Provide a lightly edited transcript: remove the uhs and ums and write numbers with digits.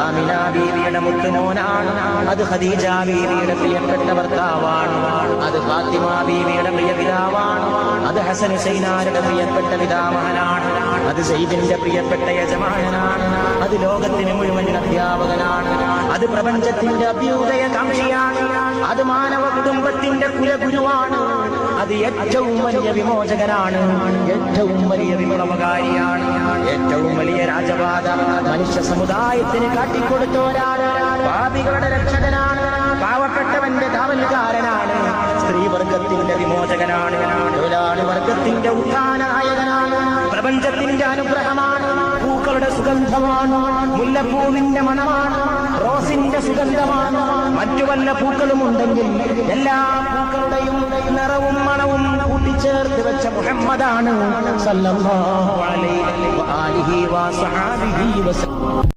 ആമിന ബീവിയുടെ മുത്തുമോനാണ്. അത് ഖദീജ ബീവിയുടെ പ്രിയപ്പെട്ട ഭർത്താവാണ്. അത് ഫാത്തിമ ബീവിയുടെ പ്രിയ പിതാവാണ്. അത് ഹസൻ ഹുസൈനാരുടെ പ്രിയപ്പെട്ട പിതാമഹനാണ്. അത് സയ്യിദിന്റെ പ്രിയപ്പെട്ട യജമാനനാണ്. അത് ലോകത്തിന് മുഴുവൻ അധ്യാപകനാണ്. അത് പ്രപഞ്ചത്തിന്റെ അഭ്യുദയകാംക്ഷിയാണ്. അത് മാനവ കുടുംബത്തിന്റെ കുലഗുരുവാണ്. അത് ഏറ്റവും വലിയ വിമോചകനാണ്. ഏറ്റവും വലിയ വിപ്ലവകാരിയാണ്. ഏറ്റവും വലിയ രാജപാത മനുഷ്യ സമുദായത്തിന് കാട്ടിക്കൊടുത്തോരാണ്. പാപികളുടെ രക്ഷകനാണ്. പാവപ്പെട്ടവന്റെ കാവൽക്കാരനാണ്. സ്ത്രീവർഗത്തിന്റെ വിമോചകനാണ്. തൊഴിലാളി വർഗത്തിന്റെ ഉത്ഥാനനായകനാണ്. പ്രപഞ്ചത്തിന്റെ അനുഗ്രഹമാണ്. പൂക്കളുടെ സുഗന്ധമാണ്. മുല്ലപ്പൂവിന്റെ മണമാണ്. റോസിന്റെ സുഗന്ധമാണ്. മറ്റു വല്ല പൂക്കളും ഉണ്ടെങ്കിൽ എല്ലാ പൂക്കളുടെയും നിറവും മണവും കൂട്ടിച്ചേർത്ത് വെച്ച മുഹമ്മദാണ് സല്ലല്ലാഹു അലൈഹി വസല്ലം.